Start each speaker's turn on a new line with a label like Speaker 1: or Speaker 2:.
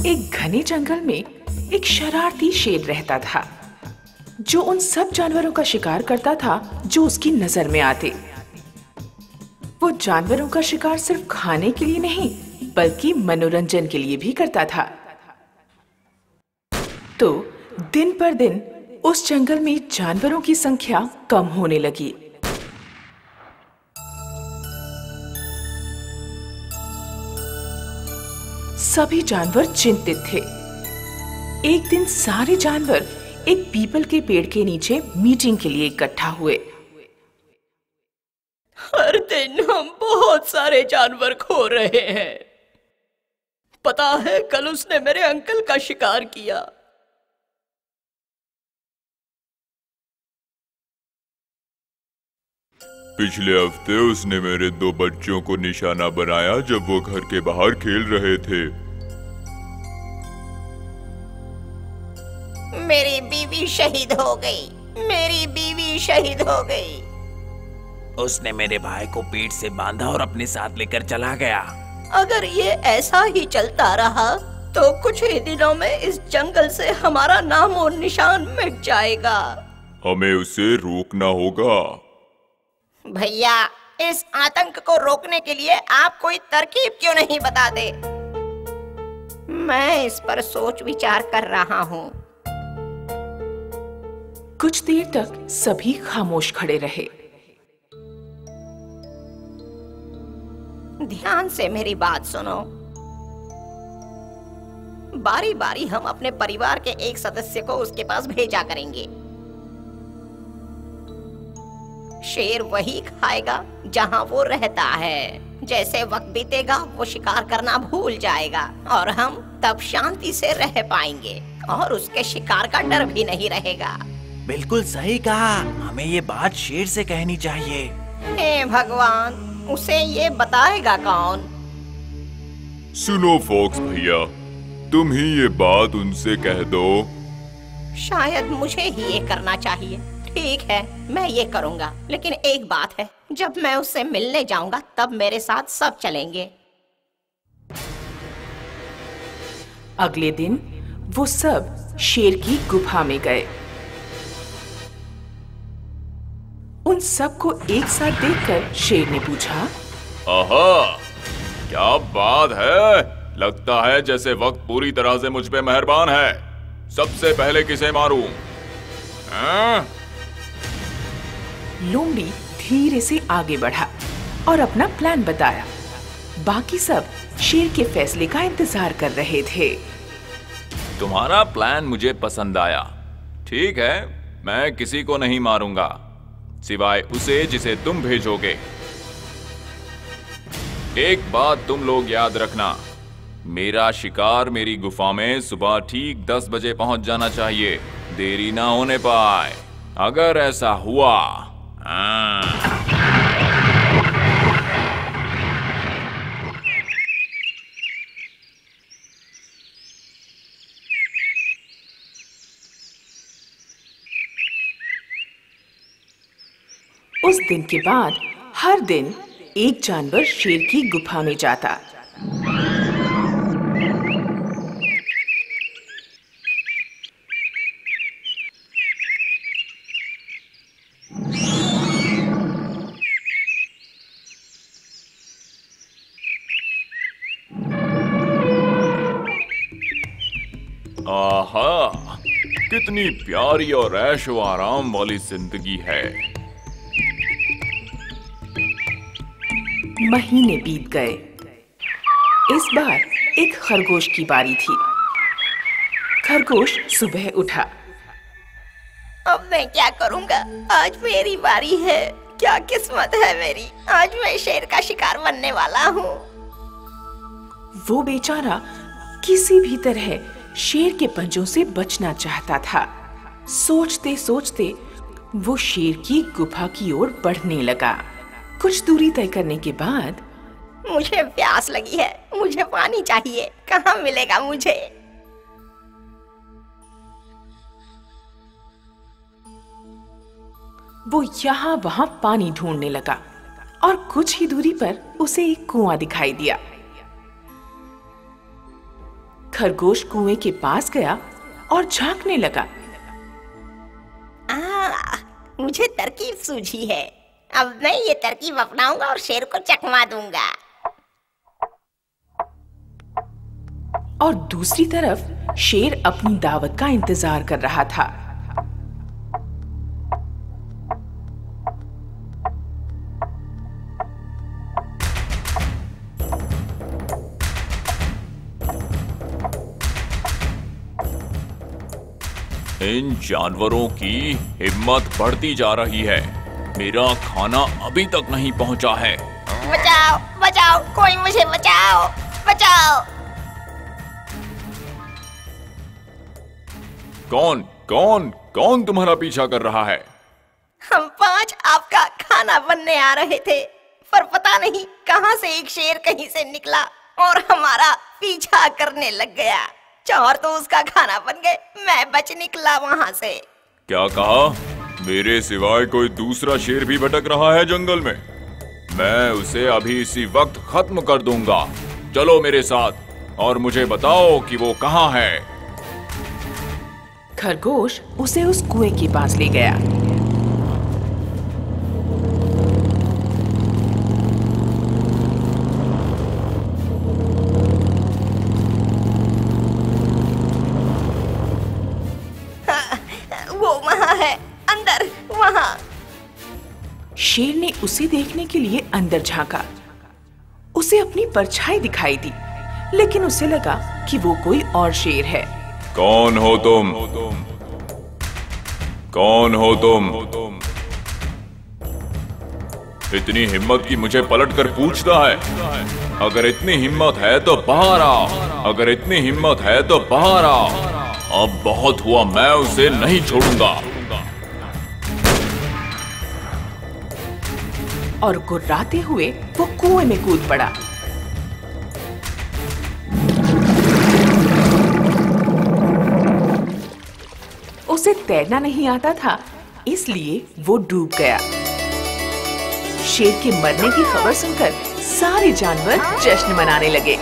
Speaker 1: एक घने जंगल में एक शरारती शेर रहता था, जो उन सब जानवरों का शिकार करता था जो उसकी नजर में आते। वो जानवरों का शिकार सिर्फ खाने के लिए नहीं, बल्कि मनोरंजन के लिए भी करता था। तो दिन पर दिन उस जंगल में जानवरों की संख्या कम होने लगी। सभी जानवर चिंतित थे। एक दिन सारे जानवर एक पीपल के पेड़ के नीचे मीटिंग के लिए इकट्ठा हुए।
Speaker 2: हर दिन हम बहुत सारे जानवर खो रहे हैं। पता है, कल उसने मेरे अंकल का शिकार किया।
Speaker 3: पिछले हफ्ते उसने मेरे 2 बच्चों को निशाना बनाया जब वो घर के बाहर खेल रहे थे।
Speaker 4: मेरी बीवी शहीद हो गई। मेरी बीवी शहीद हो गई।
Speaker 5: उसने मेरे भाई को पीठ से बांधा और अपने साथ लेकर चला गया।
Speaker 2: अगर ये ऐसा ही चलता रहा तो कुछ ही दिनों में इस जंगल से हमारा नाम और निशान मिट जाएगा।
Speaker 3: हमें उसे रोकना होगा।
Speaker 4: भैया, इस आतंक को रोकने के लिए आप कोई तरकीब क्यों नहीं बताते? मैं इस पर सोच विचार कर रहा हूँ।
Speaker 1: कुछ देर तक सभी खामोश खड़े रहे।
Speaker 4: ध्यान से मेरी बात सुनो। बारी बारी हम अपने परिवार के एक सदस्य को उसके पास भेजा करेंगे। शेर वही खाएगा जहां वो रहता है। जैसे वक्त बीतेगा वो शिकार करना भूल जाएगा और हम तब शांति से रह पाएंगे और उसके शिकार का डर भी नहीं रहेगा।
Speaker 5: बिल्कुल सही कहा। हमें ये बात शेर से कहनी चाहिए।
Speaker 4: हे भगवान, उसे ये बताएगा कौन?
Speaker 3: सुनो फॉक्स भैया, तुम ही ये बात उनसे कह दो।
Speaker 4: शायद मुझे ही ये करना चाहिए। ठीक है, मैं ये करूँगा। लेकिन एक बात है, जब मैं उससे मिलने जाऊंगा तब मेरे साथ सब चलेंगे।
Speaker 1: अगले दिन वो सब शेर की गुफा में गए। उन सबको एक साथ देखकर शेर ने पूछा,
Speaker 3: आहा, क्या बात है। लगता है जैसे वक्त पूरी तरह से मुझ पे मेहरबान है। सबसे पहले किसे मारूं?
Speaker 1: लोमड़ी धीरे से आगे बढ़ा और अपना प्लान बताया। बाकी सब शेर के फैसले का इंतजार कर रहे थे।
Speaker 3: तुम्हारा प्लान मुझे पसंद आया। ठीक है, मैं किसी को नहीं मारूंगा सिवाय उसे जिसे तुम भेजोगे। एक बात तुम लोग याद रखना, मेरा शिकार मेरी गुफा में सुबह ठीक 10 बजे पहुंच जाना चाहिए। देरी ना होने पाए। अगर ऐसा हुआ
Speaker 1: उस दिन के बाद हर दिन एक जानवर शेर की गुफा में जाता।
Speaker 3: आहा, कितनी प्यारी और ऐशो आराम वाली जिंदगी है।
Speaker 1: महीने बीत गए। इस बार एक खरगोश की बारी थी। खरगोश सुबह उठा।
Speaker 4: अब मैं क्या करूँगा? आज मेरी बारी है। क्या किस्मत है मेरी, आज मैं शेर का शिकार बनने वाला हूँ।
Speaker 1: वो बेचारा किसी भी तरह शेर के पंजों से बचना चाहता था। सोचते सोचते वो शेर की गुफा की ओर बढ़ने लगा। कुछ दूरी तय करने के बाद,
Speaker 4: मुझे प्यास लगी है, मुझे पानी चाहिए। कहाँ मिलेगा मुझे?
Speaker 1: वो यहाँ वहाँ पानी ढूंढने लगा और कुछ ही दूरी पर उसे एक कुआं दिखाई दिया। खरगोश कुएं के पास गया और झांकने लगा।
Speaker 4: मुझे तरकीब सूझी है। अब मैं ये तरकीब अपनाऊंगा और शेर को चकमा दूंगा।
Speaker 1: और दूसरी तरफ शेर अपनी दावत का इंतजार कर रहा था।
Speaker 3: इन जानवरों की हिम्मत बढ़ती जा रही है। मेरा खाना अभी तक नहीं पहुंचा है।
Speaker 4: बचाओ बचाओ, कोई मुझे बचाओ बचाओ।
Speaker 3: कौन कौन कौन तुम्हारा पीछा कर रहा है?
Speaker 4: हम 5 आपका खाना बनने आ रहे थे, पर पता नहीं कहां से एक शेर कहीं से निकला और हमारा पीछा करने लग गया। 4 तो उसका खाना बन गए, मैं बच निकला वहां से।
Speaker 3: क्या कहा? मेरे सिवाय कोई दूसरा शेर भी भटक रहा है जंगल में? मैं उसे अभी इसी वक्त खत्म कर दूंगा। चलो मेरे साथ और मुझे बताओ कि वो कहाँ है।
Speaker 1: खरगोश उसे उस कुएं के पास ले गया।
Speaker 4: वो वहां है, अंदर, वहां।
Speaker 1: शेर ने उसे देखने के लिए अंदर झांका। उसे अपनी परछाई दिखाई दी, लेकिन उसे लगा कि वो कोई और शेर है।
Speaker 3: कौन हो तुम? कौन हो तुम? इतनी हिम्मत की मुझे पलट कर पूछता है? अगर इतनी हिम्मत है तो बाहर आ। अगर इतनी हिम्मत है तो बाहर आ। अब बहुत हुआ, मैं उसे नहीं छोड़ूंगा।
Speaker 1: और गुर्राते हुए वो कुएं में कूद पड़ा। उसे तैरना नहीं आता था, इसलिए वो डूब गया। शेर के मरने की खबर सुनकर सारे जानवर जश्न मनाने लगे।